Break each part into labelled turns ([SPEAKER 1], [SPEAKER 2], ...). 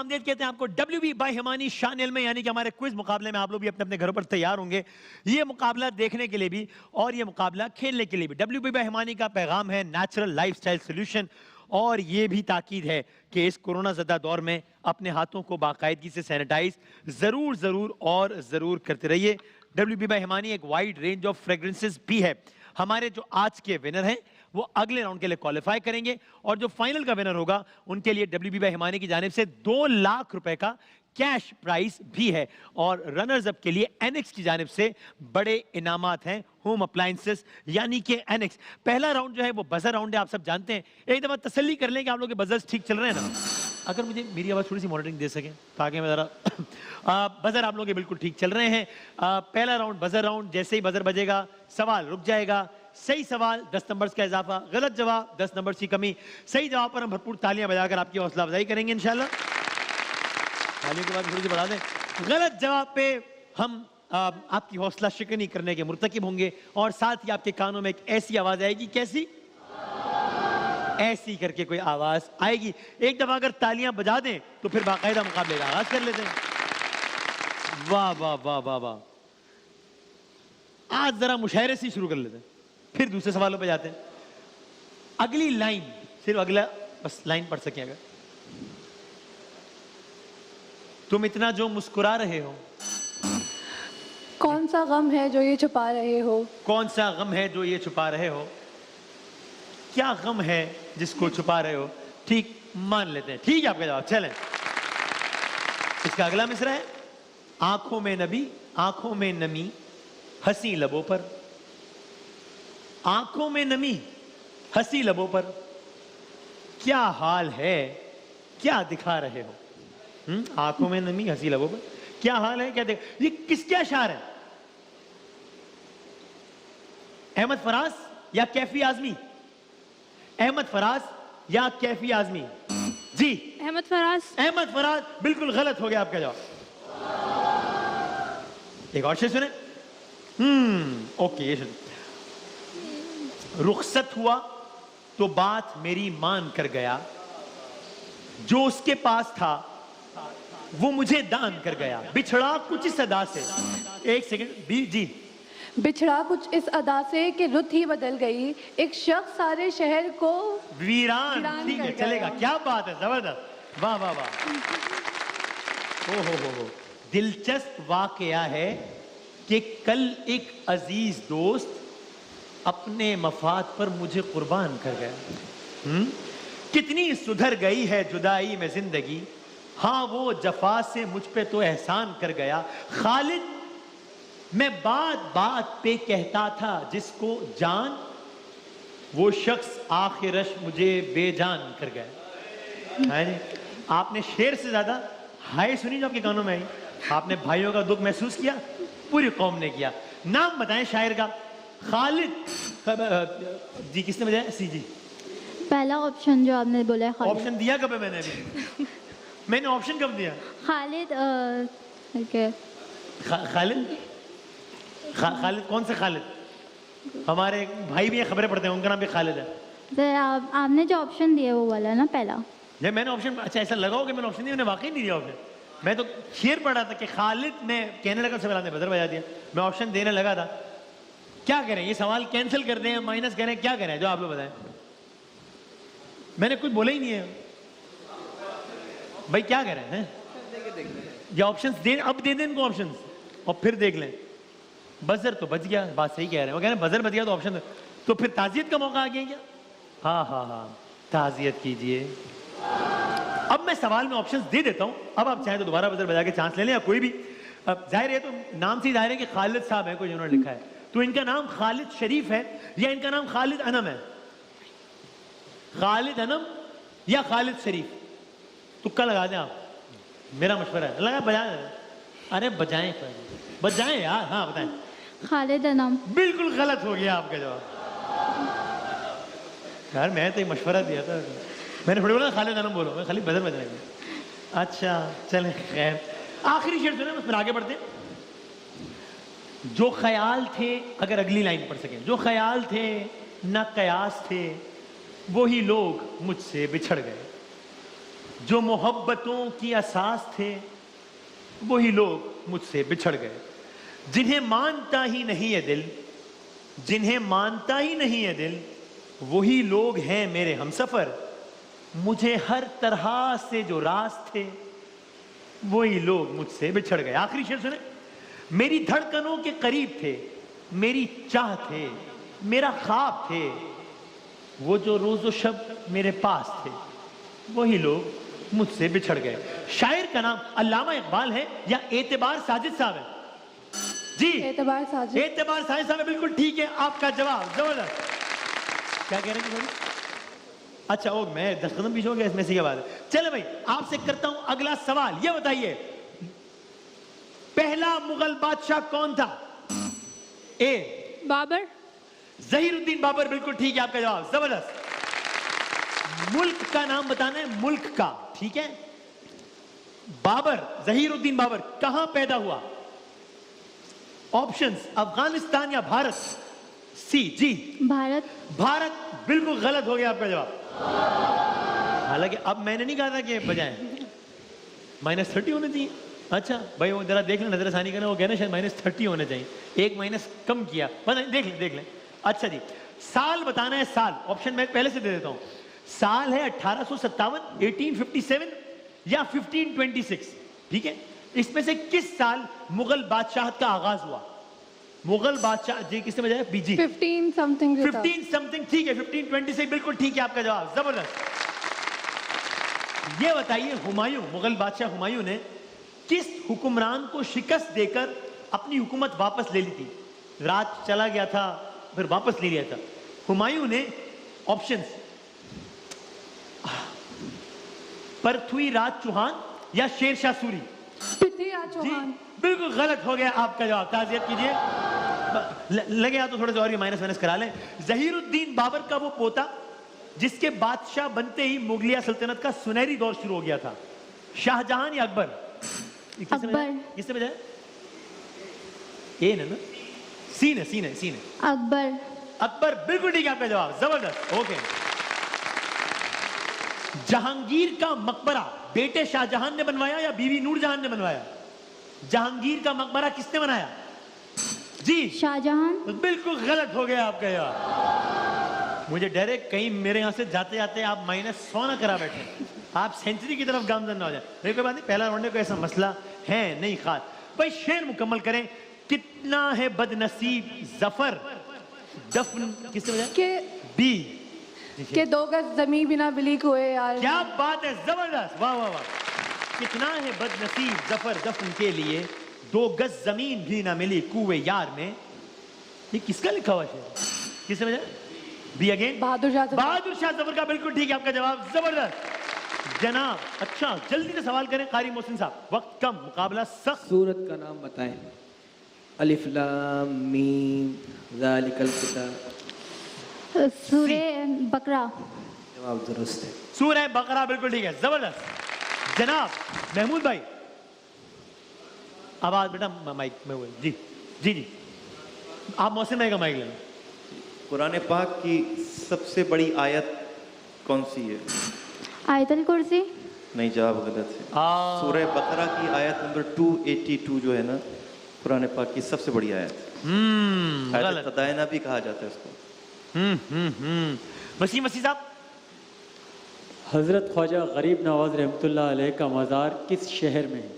[SPEAKER 1] आमदीद कहते हैं आपको WB बाय हिमानी शान में, यानी कि हमारे क्विज मुकाबले में आप लोग भी अपने अपने घरों पर तैयार होंगे ये मुकाबला देखने के लिए भी और ये मुकाबला खेलने के लिए भी। WB बाय हिमानी का पैगाम है नेचुरल लाइफस्टाइल सॉल्यूशन, और ये भी ताकीद है कि इस कोरोना ज़दा दौर में अपने हाथों को बाकायदगी से सैनिटाइज ज़रूर करते रहिए। WB बाय हिमानी एक वाइड रेंज ऑफ फ्रेग्रेंसेस भी है। हमारे जो आज के विनर हैं वो अगले राउंड के लिए क्वालिफाई करेंगे, और जो फाइनल का विनर होगा उनके लिए WB बाय हिमानी की जानिब से 2 लाख रुपए का कैश प्राइस भी है, और रनर्स अप के लिए एनेक्स की जानिब से बड़े इनामात हैं, होम अप्लायंसेस यानी कि एनेक्स। पहला राउंड जो है वो बजर राउंड है, आप सब जानते हैं। एक दफा तसल्ली कर लें कि आप लोग के बजर्स ठीक चल रहे हैं ना। अगर मुझे मेरी आवाज थोड़ी सी मॉनिटरिंग दे सकें ताकि मैं जरा बजर आप लोग के बिल्कुल ठीक चल रहे हैं। पहला राउंड बजर राउंड, जैसे ही बजर बजेगा सवाल रुक जाएगा। सही सवाल 10 नंबर का इजाफा, गलत जवाब 10 नंबर की कमी। सही जवाब पर हम भरपूर तालियां बजाकर आपकी हौसला अफजाई करेंगे इंशाल्लाह। तालियों के बाद थोड़ी सी बढ़ा दें। गलत जवाब पे हम आपकी हौसला शिकनी करने के मुर्तकिब होंगे, और साथ ही आपके कानों में एक ऐसी आवाज आएगी, कैसी? ऐसी करके कोई आवाज आएगी। एक दफा अगर तालियां बजा दें तो फिर बाकायदा मुकाबले का आगाज कर लेते हैं। वाह वाह वाह वाह वाह। आज जरा मुशायरे से शुरू कर लेते हैं, फिर दूसरे सवालों पे जाते हैं। अगली लाइन, सिर्फ अगला बस लाइन पढ़ सकें अगर। तुम इतना जो मुस्कुरा रहे हो,
[SPEAKER 2] कौन सा गम है जो ये छुपा रहे हो?
[SPEAKER 1] कौन सा गम है जो ये छुपा रहे हो? क्या गम है जिसको छुपा रहे हो? ठीक मान लेते हैं, ठीक है आपका जवाब। चलें, इसका अगला मिसरा है, आंखों में नबी आंखों में नमी हंसी लबों पर। आंखों में नमी हंसी लबों पर, क्या हाल है क्या दिखा रहे हो? आंखों में नमी हंसी लबों पर, क्या हाल है क्या देख। ये किसके अशार है? अहमद फराज या कैफी आजमी? अहमद फराज या कैफी आजमी? जी
[SPEAKER 2] अहमद फराज।
[SPEAKER 1] अहमद फराज बिल्कुल गलत हो गया आपका जवाब। एक और शेर सुने। ओके, ये सुने। रुखसत हुआ तो बात मेरी मान कर गया, जो उसके पास था वो मुझे दान कर गया। बिछड़ा कुछ इस अदा से, एक सेकंड जी।
[SPEAKER 2] बिछड़ा कुछ इस अदा से कि रुत ही बदल गई, एक शख्स सारे शहर को
[SPEAKER 1] वीरान। ठीक है, चलेगा। क्या बात है, जबरदस्त, वाह वाह वाह। हो दिलचस्प वाकया है कि कल एक अजीज दोस्त अपने मफाद पर मुझे कुर्बान कर गया। कितनी सुधर गई है जुदाई में जिंदगी, हाँ वो जफा से मुझ पे तो एहसान कर गया। खालिद मैं बात बात पे कहता था जिसको जान, वो शख्स आखिरश मुझे बेजान कर गया। है नहीं? आपने शेर से ज्यादा हाय सुनी जो आपके कानों में आई। आपने भाइयों का दुख महसूस किया, पूरी कौम ने किया। नाम बताएं शायर का। खालिद जी किसने बजाया? सी जी।
[SPEAKER 3] पहला ऑप्शन जो आपने बोला है खालिद।
[SPEAKER 1] ऑप्शन दिया कब है मैंने? अभी मैंने ऑप्शन कब दिया?
[SPEAKER 3] खालिद
[SPEAKER 1] खालिद खालिद कौन से खालिद? हमारे भाई भी खबरें पढ़ते हैं, उनका नाम भी खालिद है।
[SPEAKER 3] तो आपने जो ऑप्शन दिया वो वाला ना पहला।
[SPEAKER 1] ये मैंने ऑप्शन, अच्छा ऐसा लगाओ कि मैंने ऑप्शन दिया, मैंने वाकई नहीं दिया ऑप्शन। मैं तो शेर पढ़ा था कि खालिद, मैं कहने लगा सबसे बदर बजा दिया। मैं ऑप्शन देने लगा था। क्या करें, ये सवाल कैंसिल कर दें, माइनस करें, क्या करें? जो आप लोग बताएं। मैंने कुछ बोला ही नहीं है भाई, क्या करें हैं? ये ऑप्शंस दे, अब दे दें इनको ऑप्शंस और फिर देख लें। बजर तो बच गया, बात सही कह रहे हैं वो, कह रहे हैं बजर बच गया तो ऑप्शन तो फिर ताजियत का मौका आ गया क्या? हाँ, ताजियत कीजिए। अब मैं सवाल में ऑप्शंस दे देता हूं, अब आप चाहें तो दोबारा बजर बजा के चांस ले लें, या कोई भी। अब जाहिर है, तो नाम से जाहिर है कि खालिद साहब है, कोई जिन्होंने लिखा है, तो इनका नाम खालिद शरीफ है या इनका नाम खालिद अनम है? खालिद अनम या खालिद शरीफ? तुक्का लगा दें आप, मेरा मशवरा है। लगा बजाएं, अरे बजाएं यार। हाँ बताएं।
[SPEAKER 3] खालिद अनम।
[SPEAKER 1] बिल्कुल गलत हो गया आपका जवाब। यार मैं तो मशवरा दिया था, मैंने थोड़ी बोला खालिद अनम बोलो, मैं खाली बदल बजाने का। अच्छा चलें, खैर आखिरी शेर सुने, फिर आगे बढ़ते। जो ख्याल थे, अगर अगली लाइन पढ़ सकें, जो ख्याल थे न कयास थे, वही लोग मुझसे बिछड़ गए। जो मोहब्बतों की असास थे वही लोग मुझसे बिछड़ गए। जिन्हें मानता ही नहीं है दिल, जिन्हें मानता ही नहीं है दिल, वही लोग हैं मेरे हमसफर। मुझे हर तरह से जो रास थे वही लोग मुझसे बिछड़ गए। आखिरी शेर सुने। मेरी धड़कनों के करीब थे, मेरी चाह थे, मेरा ख्वाब थे, वो जो रोजो शब मेरे पास थे वही लोग मुझसे बिछड़ गए। शायर का नाम अल्लामा इकबाल है या एतबार साजिद साहब है? जी
[SPEAKER 2] एतबार साजिद।
[SPEAKER 1] एतबार साजिद साहब है, बिल्कुल ठीक है आपका जवाब। जबरदस्त। क्या कह रहे हैं? अच्छा ओ मैं 10 कदम पीछे हो गया इसमें से क्या बात है। चले भाई आपसे करता हूं अगला सवाल। ये बताइए पहला मुगल बादशाह कौन था? ए
[SPEAKER 2] बाबर।
[SPEAKER 1] जहीरुद्दीन बाबर, बिल्कुल ठीक है आपका जवाब। जबरदस्त। मुल्क का नाम बताना है, मुल्क का, ठीक है? बाबर, जहीरुद्दीन बाबर कहां पैदा हुआ? ऑप्शंस अफगानिस्तान या भारत? सी जी
[SPEAKER 3] भारत।
[SPEAKER 1] भारत, बिल्कुल गलत हो गया आपका जवाब। हालांकि अब मैंने नहीं कहा था कि बजाएं, -30 होने चाहिए। अच्छा भाई वो जरा देख लें, नजरसानी करना, वो कहना शायद -30 होने चाहिए, एक माइनस कम किया, देख लें देख लें। अच्छा जी साल बताना है, साल। ऑप्शन मैं पहले से दे देता हूं। साल है 1857, 1857 या 1526, ठीक है? इसमें से किस साल मुगल बादशाहत का आगाज हुआ? मुगल बादशाह जी किसने बजाया? बीजी।
[SPEAKER 2] 15 समथिंग।
[SPEAKER 1] 15 समथिंग, ठीक है। 1526 बिल्कुल ठीक है आपका जवाब। जबरदस्त। ये बताइए हुमायूं, मुगल बादशाह हुमायूं ने किस हुक्मरान को शिकस्त देकर अपनी हुकूमत वापस ले ली थी? राज चला गया था फिर वापस ले लिया था। हुमायूं ने ऑप्शंस पृथ्वीराज चौहान या शेरशाह सूरी?
[SPEAKER 2] पृथ्वीराज
[SPEAKER 1] जी
[SPEAKER 2] चौहान।
[SPEAKER 1] बिल्कुल गलत हो गया आपका जवाब। ताज़ियत कीजिए। लगे या तो थोड़े से और भी माइनस करा लें। जहीरुद्दीन बाबर का वो पोता जिसके बादशाह बनते ही मुगलिया सल्तनत का सुनहरी दौर शुरू हो गया था, शाहजहां या अकबर?
[SPEAKER 3] अकबर।
[SPEAKER 1] किसने बजाया? ए ना, सी ने, सी ने, सी ने।
[SPEAKER 3] अकबर।
[SPEAKER 1] अकबर, बिल्कुल ठीक है आपका जवाब। जबरदस्त। ओके। जहांगीर का मकबरा बेटे शाहजहां ने बनवाया या बीवी नूरजहां ने बनवाया? जहांगीर का मकबरा किसने बनाया? जी
[SPEAKER 3] शाहजहां।
[SPEAKER 1] बिल्कुल गलत हो गया आपका जवाब। मुझे डर है कहीं मेरे यहां से जाते जाते आप -100 ना करा बैठे, आप सेंचुरी की तरफ गामजन ना हो जाए। लेकिन कोई बात नहीं, पहला राउंड में कोई ऐसा मसला है नहीं खास। भाई शेर मुकम्मल करें। कितना है बदनसीब जफर दफन किसने बजाया?
[SPEAKER 2] के
[SPEAKER 1] बी
[SPEAKER 2] के 2 गज जमीन बिना बिली हुए यार।
[SPEAKER 1] क्या बात है, जबरदस्त। वाह वाह वाह। कितना है बदनसीब जफर दफन के लिए 2 गज जमीन भी ना मिली कुए यार में। ये किसका लिखा हुआ शेर? किसने बजाया? B again.
[SPEAKER 2] बहादुर शाह जफर।
[SPEAKER 1] बहादुर शाह जफर का बिल्कुल ठीक है आपका जवाब। जबरदस्त जनाब। अच्छा जल्दी से सवाल करें कारी मोहसिन साहब, वक्त कम, मुकाबला सख्त।
[SPEAKER 4] सूरत का नाम बताएं। अलिफ लाम मीम ज़ालिकल किताब।
[SPEAKER 3] सूरे बकरा।
[SPEAKER 4] जवाब दुरुस्त है।
[SPEAKER 1] सूरह बकरा, बिल्कुल ठीक है। जबरदस्त जनाब। महमूद भाई आवाज बेटा माइक में वो जी जी जी आप मोहसिन भाई का माइक लेना।
[SPEAKER 5] कुरान पाक की सबसे बड़ी आयत कौन सी है?
[SPEAKER 3] आयतल कुर्सी।
[SPEAKER 5] नहीं, जवाब गलत है। सूरह बकरा की आयत नंबर 282 जो है ना, कुरान पाक की सबसे बड़ी आयत। आयत
[SPEAKER 1] गलत।
[SPEAKER 5] तदायना भी कहा जाता है उसको।
[SPEAKER 1] वसीम वसी साहब।
[SPEAKER 6] हज़रत ख्वाजा गरीब नवाज रहमतुल्लाह अलैह का मज़ार किस शहर में है?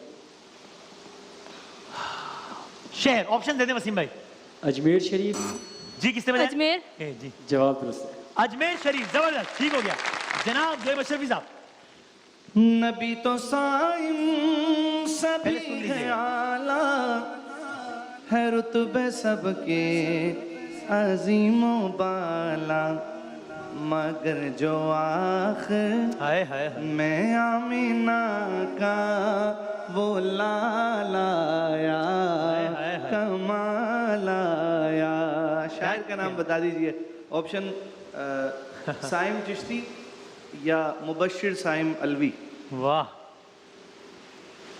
[SPEAKER 1] शहर ऑप्शन दे दें वसीम भाई।
[SPEAKER 6] अजमेर शरीफ।
[SPEAKER 1] जी किसने बजाया?
[SPEAKER 2] अजमेर।
[SPEAKER 1] जी
[SPEAKER 6] जवाब दुरुस्त है।
[SPEAKER 1] अजमेर शरीफ। जबरदस्त, ठीक हो गया जनाब। जोएब अशरफी साहब।
[SPEAKER 7] नबी तो साइम
[SPEAKER 1] पहले सुन
[SPEAKER 7] सभी
[SPEAKER 1] लीजिए।
[SPEAKER 7] है आला, है रुतबे सबके अजीमो बाला, मगर जो आखिर
[SPEAKER 1] हाय हाय हाय।
[SPEAKER 7] मैं आमीना का वो लालाया कमालाया। शायर का नाम बता दीजिए। ऑप्शन साइम चिश्ती या मुबशिर साइम अलवी।
[SPEAKER 1] वाह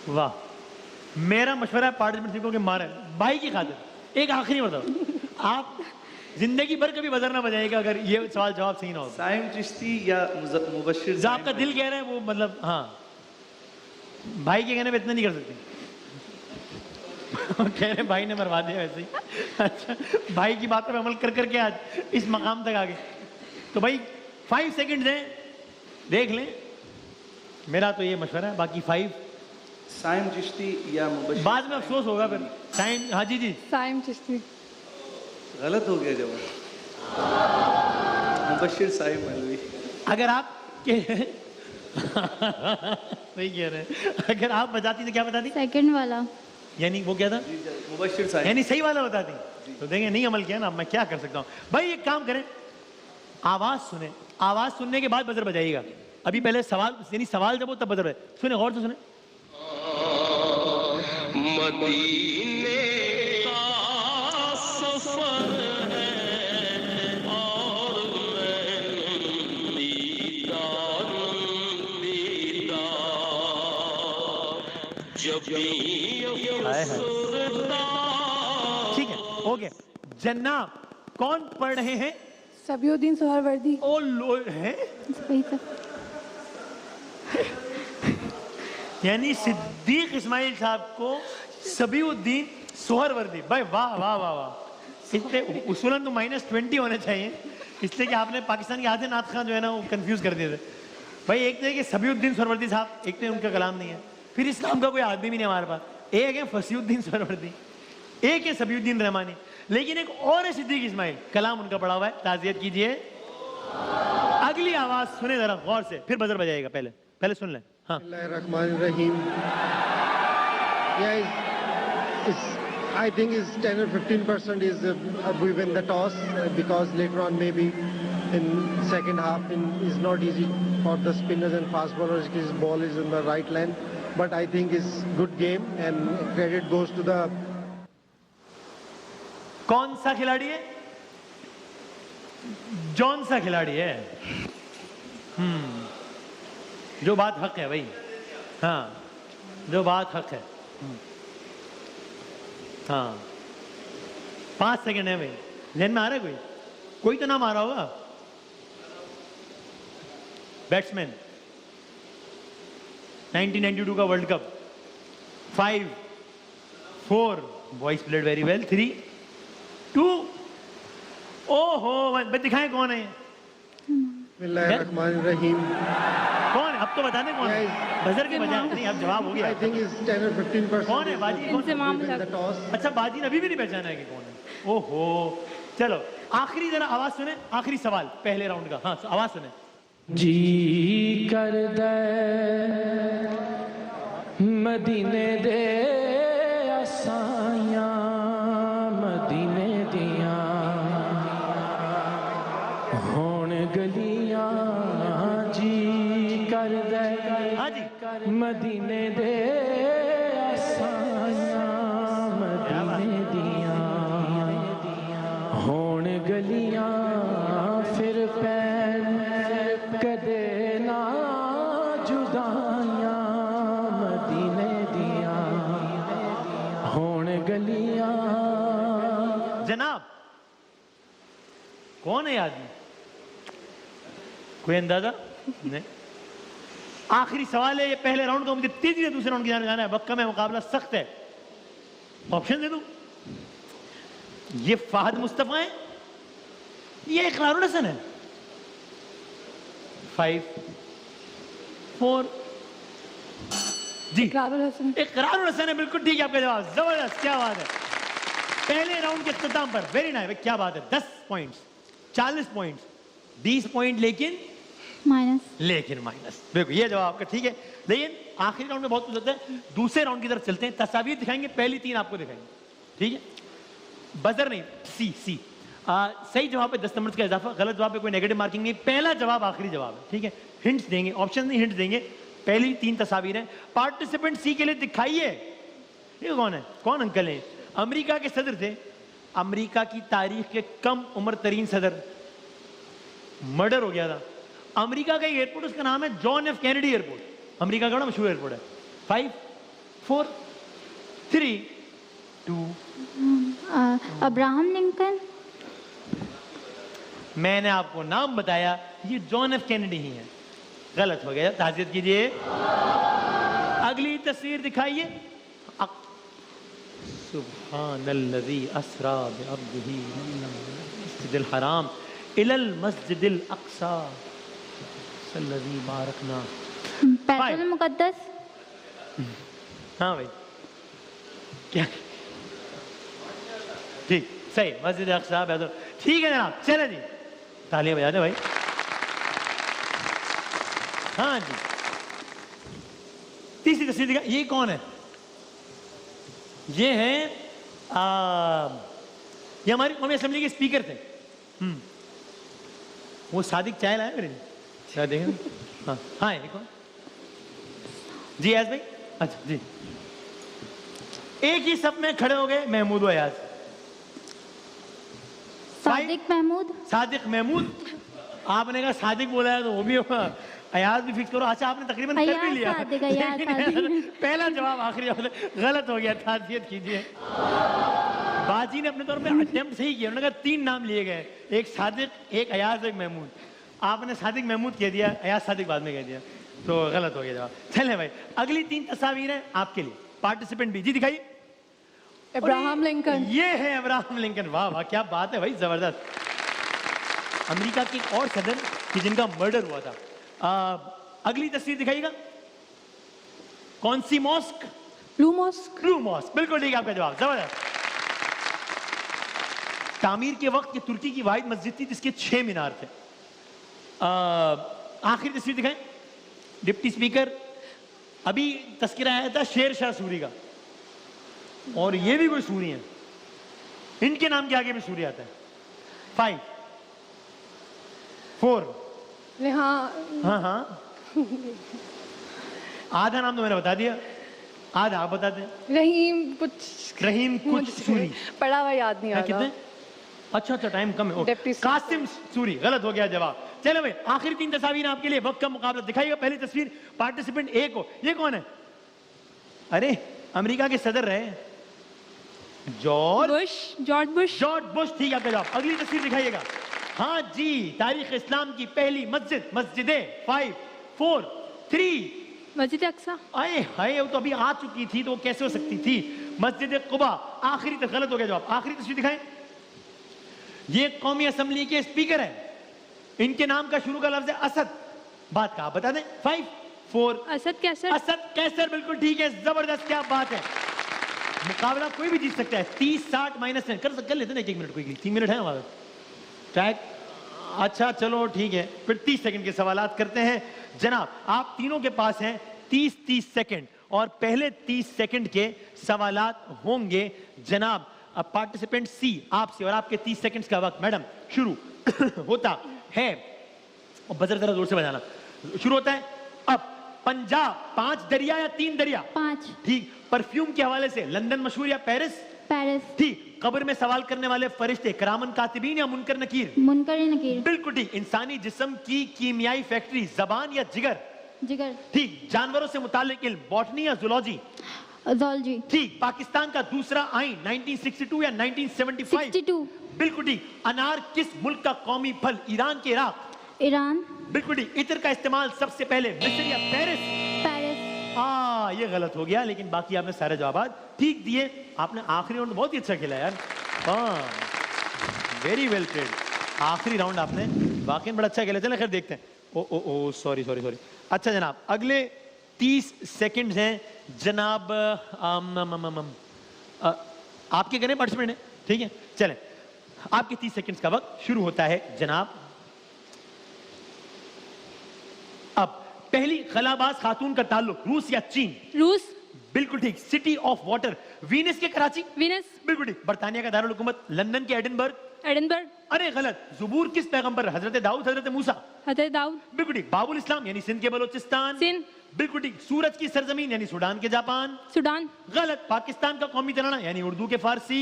[SPEAKER 1] वाह। मेरा मशवरा है पार्टिसिपेंट को मारे भाई की खातिर एक आखिरी बताओ। आप जिंदगी भर कभी बजर ना बजाएगा अगर ये सवाल जवाब सही ना हो।
[SPEAKER 7] साइम चिश्ती या मुबशिर
[SPEAKER 1] जो आपका दिल कह रहा है वो मतलब हाँ, भाई के कहने पे इतना नहीं कर सकते। कह रहे भाई ने मरवा दिया वैसे ही। अच्छा, भाई की बातों पे अमल कर करके आज इस मकाम तक आ गए। तो भाई 5 सेकंड दें, देख लें। मेरा तो ये मशवरा है, बाकी 5
[SPEAKER 7] साइम चिश्ती या मुबशिर।
[SPEAKER 1] बाद में अफसोस होगा फिर। टाइम, हाँ जी जी।
[SPEAKER 2] साइम चिश्ती।
[SPEAKER 7] गलत हो गया जवाब, मुबशिर साइम अलवी।
[SPEAKER 1] अगर आप सही कह रहे हैं, अगर आप बताती तो क्या बताती?
[SPEAKER 3] सेकंड वाला।
[SPEAKER 1] यानी वो क्या था?
[SPEAKER 7] मुबशिर साइम।
[SPEAKER 1] यानी सही वाला बताती। तो देंगे नहीं अमल किया ना, अब मैं क्या कर सकता हूँ। भाई एक काम करें, आवाज सुने, आवाज सुनने के बाद बजर बजाइएगा। अभी पहले सवाल, यानी सवाल जब हो तब बजर बजाए। सुने, गौर से सुने।
[SPEAKER 8] मदीने का सफर है और मैं दीदार जब भी
[SPEAKER 1] ठीक है, हो गया। जन्नाब कौन पढ़ रहे हैं?
[SPEAKER 2] सबियुद्दीन सोहरवर्दी।
[SPEAKER 1] ओ लो है,
[SPEAKER 3] वही तो।
[SPEAKER 1] यानी सिद्दीक इस्माइल साहब को सबियुद्दीन सोहरवर्दी। भाई वाह वाह वाह वाह। इतने उसूलन तो -20 होने चाहिए, इसलिए कि आपने पाकिस्तान के आधे नात खां जो है ना वो कंफ्यूज कर दिए थे। भाई एक तो है कि सबियुद्दीन सोहरवर्दी साहब, एक तो उनका कलाम नहीं है, फिर इस्लाम का कोई आदमी भी नहीं हमारे पास। एक है फसीउद्दीन सोहरवर्दी, एक है सबियुद्दीन रहमानी, लेकिन एक और है सिद्दीक इस्माइल, कलाम उनका पड़ा हुआ है। ताज़ियत कीजिए। अगली आवाज सुने जरा गौर से, फिर बजर बजाएगा। पहले पहले सुन लें। हाँ,
[SPEAKER 9] Bismillahirrahmanirrahim. Yeah, I think is 10 or 15% is we win the toss because later on maybe in second half is not easy for the spinners and fast bowlers. His ball is in the right length, but I think it's good game and credit goes to the.
[SPEAKER 1] कौन सा खिलाड़ी है? John सा खिलाड़ी है। जो बात हक है भाई, हाँ जो बात हक है। हाँ 5 सेकंड है भाई। ध्यान में आ रहा है कोई? कोई तो नाम आ रहा होगा। बैट्समैन 1992 का world cup. 5 4 boys played very well. 3 2 ओहो दिखाएं कौन है?
[SPEAKER 9] Bismillahirrahmanirrahim.
[SPEAKER 1] कौन है? अब तो बता दें कौन है। बजर के बजाय नहीं, अब जवाब हो गया।
[SPEAKER 9] I think is 10 or 15%.
[SPEAKER 1] कौन है बाजी? कौन?
[SPEAKER 9] We win the toss.
[SPEAKER 1] अच्छा, बाजी ने अभी भी नहीं पहचाना है कि कौन है। ओहो, चलो आखिरी जरा आवाज सुने, आखिरी सवाल पहले राउंड का। हाँ आवाज सुने।
[SPEAKER 8] जी कर दे मदीने दे असाइयां मदीने दियां होण गलियां जी कर दे।
[SPEAKER 1] हाँ जी,
[SPEAKER 8] मदीने दे असाइयां मदीने दियां होण गलियां फिर पैन कदे ना जुदाइयां मदीने दियां होण गलियां।
[SPEAKER 1] जनाब कौन है आदमी? कोई अंदाजा नहीं। आखिरी सवाल है ये पहले राउंड का। मुझे तेजी से दूसरे राउंड की जाना है। वक्त में मुकाबला सख्त है। ऑप्शन दे दूं? ये फाहद मुस्तफा है, ये इकरारुल हसन है। 5 4 जी,
[SPEAKER 2] इकरारुल हसन।
[SPEAKER 1] इकरारुल हसन है। बिल्कुल ठीक है आपका जवाब। जबरदस्त, क्या बात है। पहले राउंड के इख्तिताम पर वेरी नाइस। क्या बात है। 10 पॉइंट्स, 40 पॉइंट्स, 20 पॉइंट लेकिन
[SPEAKER 3] माइनस।
[SPEAKER 1] देखो ये जवाब आपका ठीक है। लेकिन आखिरी राउंड में बहुत कुछ होता है। दूसरे राउंड की तरफ चलते हैं। तस्वीर दिखाएंगे, पहली 3 आपको दिखाएंगे, ठीक है। बजर नहीं, सी सही जवाब पे 10 नंबर का इजाफा, गलत जवाब पे कोई नेगेटिव मार्किंग नहीं। पहला जवाब आखिरी जवाब है, ठीक है। हिंट्स देंगे, ऑप्शन नहीं हिंट्स देंगे। पहली 3 तस्वीरें हैं। पार्टिसिपेंट सी के लिए दिखाइए। ये कौन है? कौन अंकल है? अमेरिका के सदर थे। अमेरिका की तारीख के कम उम्र तरीन सदर, मर्डर हो गया था। अमेरिका का एयरपोर्ट, उसका नाम है John F Kennedy airport. America का बड़ा मशहूर एयरपोर्ट है। 5 4 3 2
[SPEAKER 3] अब्राहम लिंकन।
[SPEAKER 1] मैंने आपको नाम बताया, ये जॉन एफ कैनेडी ही है। गलत हो गया, ताज़ियत कीजिए। अगली तस्वीर दिखाइए। सुब्हानल्लज़ी अस्रा बिअब्दिही मिनल मस्जिदिल हराम इलल मस्जिदिल अक्सा सल्लज़ी बारकना।
[SPEAKER 3] बैतुल मुक़द्दस।
[SPEAKER 1] हाँ भाई, क्या ठीक, सही, मस्जिद अक्सा बैतुल। ठीक है जनाब, चले जी, तालियां बजा दे भाई। हाँ जी, तीसरी तस्वीर दिखा। ये कौन है? ये है ये हमारी कौमी असेंबली के स्पीकर थे। वो सादिक चाय लाया मेरे लिए, क्या देखें? हाँ हाँ, ये कौन जी? अयाज भाई। अच्छा जी, एक ही सब में खड़े हो गए, महमूद व अयाज।
[SPEAKER 3] सादिक महमूद।
[SPEAKER 1] सादिक महमूद, आपने कहा सादिक बोला है तो वो भी होगा, अयाज भी फिक्स करो। अच्छा, आपने तकरीबन कर भी लिया।
[SPEAKER 3] सादिक, अयाज सादिक।
[SPEAKER 1] पहला जवाब आखिरी जवाब गलत हो गया, ताज़ियत कीजिए। बाजी ने अपने तौर पे अटेम्प्ट सही किया, उन्होंने कहा 3 नाम लिए गए, एक सादिक, एक अयाज, एक महमूद। आपने सादिक महमूद कह दिया, अयाज सादिक बाद में कह दिया, तो गलत हो गया जवाब। चलें भाई, अगली 3 तस्वीरें हैं आपके लिए, पार्टिसिपेंट भी। जी दिखाइए।
[SPEAKER 2] Abraham Lincoln.
[SPEAKER 1] ये है अब्राहम लिंकन। वाह वाह, क्या बात है भाई, जबरदस्त। अमेरिका के और सदर कि जिनका मर्डर हुआ था। अगली तस्वीर दिखाइएगा। कौन सी mosque?
[SPEAKER 2] Blue Mosque.
[SPEAKER 1] Blue Mosque, बिल्कुल ठीक है आपका जवाब, जबरदस्त। तामीर के वक्त ये तुर्की की वाहिद मस्जिद थी जिसके 6 मीनार थे। आखिरी तस्वीर दिखाएं। डिप्टी स्पीकर, अभी तस्करा आया था शेर शाह सूरी का, और ये भी कोई सूरी है, इनके नाम के आगे भी सूरी आता है। 5 4। हाँ हाँ, आधा नाम तो मैंने बता दिया, आधा आप बता दें।
[SPEAKER 2] रहीम कुछ
[SPEAKER 1] सूरी।
[SPEAKER 2] पढ़ा हुआ याद नहीं आ रहा।
[SPEAKER 1] कितने? अच्छा, टाइम कम है।
[SPEAKER 2] डिप्टी
[SPEAKER 1] कासिम सूरी, गलत हो गया जवाब। चलो भाई, आखिरी 3 तस्वीरें आपके लिए, वक्त का मुकाबला। दिखाइएगा पहली तस्वीर, पार्टिसिपेंट ए को। ये कौन है? अरे, अमेरिका के सदर रहे जॉर्ज बुश। ठीक है आपका जवाब। अगली तस्वीर दिखाइएगा। हाँ जी, तारीख इस्लाम की पहली मस्जिद, मस्जिदे 5 4 3।
[SPEAKER 2] मस्जिद अक्सा।
[SPEAKER 1] आए हाय, वो तो अभी आ चुकी थी, तो वो कैसे हो सकती थी? मस्जिद कुबा। आखिरी तक गलत हो गया जवाब। आखिरी तस्वीर दिखाएं। ये कौमी असेंबली के स्पीकर हैं, इनके नाम का शुरू का लफ्ज है असद। बात का आप बता दें। 5 4।
[SPEAKER 2] असद कैसर।
[SPEAKER 1] असद कैसर, बिल्कुल ठीक है, जबरदस्त, क्या बात है। मुकाबला कोई भी जीत सकता है। 30 60 -10 कर लेते ना, 1 मिनट कोई 3 मिनट है हमारे ट्रैक। अच्छा चलो ठीक है, फिर 30 सेकंड के सवालात करते हैं। जनाब, आप तीनों के पास हैं 30 सेकंड, और पहले 30 सेकंड के सवालात होंगे जनाब पार्टिसिपेंट सी आपसे, और आपके 30 सेकंड्स का वक्त मैडम शुरू होता है। और बजर जरा जोर से बजाना। शुरू होता है अब। पंजाब 5 दरिया या 3 दरिया?
[SPEAKER 3] 5।
[SPEAKER 1] ठीक। परफ्यूम के हवाले से लंदन मशहूर या पेरिस?
[SPEAKER 3] पेरिस।
[SPEAKER 1] ठीक। कब्र में सवाल करने वाले फरिश्ते करामन कातिबीन या मुनकर नकीर?
[SPEAKER 3] मुनकर नकीर।
[SPEAKER 1] बिल्कुल ठीक। इंसानी जिस्म की कीमियाई फैक्ट्री जबान या जिगर?
[SPEAKER 3] जिगर।
[SPEAKER 1] ठीक। जानवरों से मुताल्लिक इल्म बॉटनी या जूलॉजी?
[SPEAKER 3] ज़ूलॉजी।
[SPEAKER 1] ठीक। पाकिस्तान का दूसरा आईन 1962 या 1975?
[SPEAKER 3] 62।
[SPEAKER 1] बिल्कुल ठीक। अनार किस मुल्क का कौमी फल? ईरान के इराक?
[SPEAKER 3] ईरान।
[SPEAKER 1] बिल्कुल ठीक। इत्र का इस्तेमाल सबसे पहले मिस्र या पेरिस?
[SPEAKER 3] पेरिस।
[SPEAKER 1] ये गलत हो गया, लेकिन बाकी आपने सारे जवाब ठीक दिए। आपने आखिरी राउंड बहुत ही अच्छा खेला यार। Very well played. आखिरी राउंड आपने वाकई बड़ा अच्छा खेला। चले खैर देखते हैं। ओ सॉरी। अच्छा जनाब, अगले 30 सेकंड हैं जनाब। आपके कितने पार्टिसिपेंट हैं? ठीक है, चलें, आपके 30 सेकंड्स का वक्त शुरू होता है जनाब। अब पहली खलाबाज खातून का ताल्लुक रूस या चीन?
[SPEAKER 2] रूस।
[SPEAKER 1] बिल्कुल ठीक। City of water? वीनस के कराची?
[SPEAKER 2] वीनस।
[SPEAKER 1] बिल्कुल ठीक। बरतानिया का दारुल हुकूमत? लंदन के एडिनबर्ग?
[SPEAKER 2] एडिनबर्ग।
[SPEAKER 1] अरे गलत। ज़ुबूर किस पैगंबर? हजरत दाऊद, हजरत मूसा?
[SPEAKER 2] हजरत दाऊद।
[SPEAKER 1] बिल्कुल ठीक। बाबुल इस्लाम यानी सिंध के बलोचिस्तान?
[SPEAKER 2] सिंध।
[SPEAKER 1] बिल्कुल ठीक। सूरज की सरजमीन यानी सूडान के जापान?
[SPEAKER 2] सूडान।
[SPEAKER 1] गलत। पाकिस्तान का कौमी तराना यानी उर्दू के फारसी?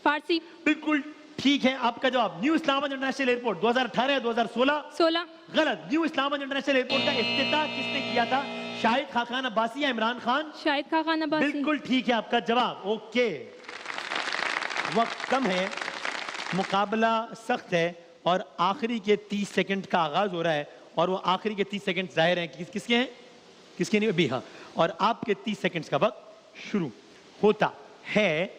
[SPEAKER 2] फारसी।
[SPEAKER 1] बिल्कुल ठीक है आपका जवाब। न्यू इस्लामाबाद इंटरनेशनल एयरपोर्ट 2018 या 2016?
[SPEAKER 2] 16।
[SPEAKER 1] गलत। न्यू इस्लामाबाद इंटरनेशनल एयरपोर्ट का इफ्तिताह किसने किया था? शाहिद खान अब्बासी या इमरान खान?
[SPEAKER 2] शाहिद खान अब्बासी।
[SPEAKER 1] बिल्कुल ठीक है आपका जवाब। ओके, वक्त कम है, मुकाबला सख्त है, और आखिरी के 30 सेकंड का आगाज हो रहा है और वो आखिरी के 30 सेकंड जाहिर हैं किसके हैं, किसके नहीं भी, हाँ, और आपके 30 सेकंड्स का वक्त शुरू होता है।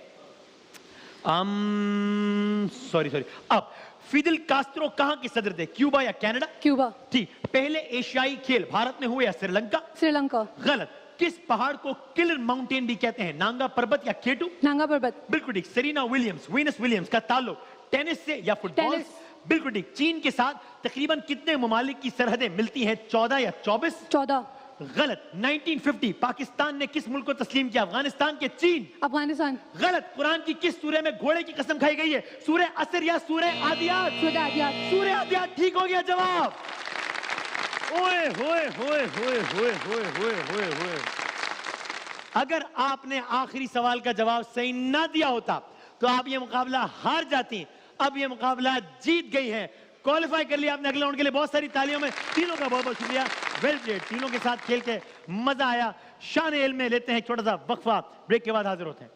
[SPEAKER 1] सॉरी अब फिदेल कास्ट्रो कहां के सदर थे, क्यूबा या कनाडा?
[SPEAKER 2] क्यूबा।
[SPEAKER 1] ठीक। पहले एशियाई खेल भारत में हुए या श्रीलंका?
[SPEAKER 2] श्रीलंका।
[SPEAKER 1] गलत। किस पहाड़ को किलर माउंटेन भी कहते हैं, नांगा पर्वत या केटू?
[SPEAKER 2] नांगा पर्वत।
[SPEAKER 1] बिल्कुल ठीक। सेरेना विलियम्स, वीनस विलियम्स का ताल्लुक टेनिस से या फुटबॉल?
[SPEAKER 2] टेनिस।
[SPEAKER 1] बिल्कुल ठीक। चीन के साथ तकरीबन कितने ममालिक की सरहदें मिलती हैं, 14 या 24?
[SPEAKER 2] 14।
[SPEAKER 1] गलत। 1950 पाकिस्तान ने किस मुल्क को तस्लीम किया, अफगानिस्तान के चीन?
[SPEAKER 2] अफगानिस्तान।
[SPEAKER 1] गलत। कुरान की किस सूरह में घोड़े की कसम खाई गई है, सूरह असर या सूरह आदियात?
[SPEAKER 2] सूरह आदियात।
[SPEAKER 1] सूरह आदियात ठीक हो गया जवाब। ओए होए होए होए होए होए होए होए होए। अगर आपने आखिरी सवाल का जवाब सही ना दिया होता तो आप ये मुकाबला हार जाती। अब ये मुकाबला जीत गई है, क्वालिफाई कर लिया आपने अगले राउंड के लिए। बहुत सारी तालियों में तीनों का बहुत बहुत शुक्रिया। Well played. तीनों के साथ खेल के मजा आया। शान-ए-इल्म में लेते हैं एक छोटा सा वक्फा, ब्रेक के बाद हाजिर होते हैं।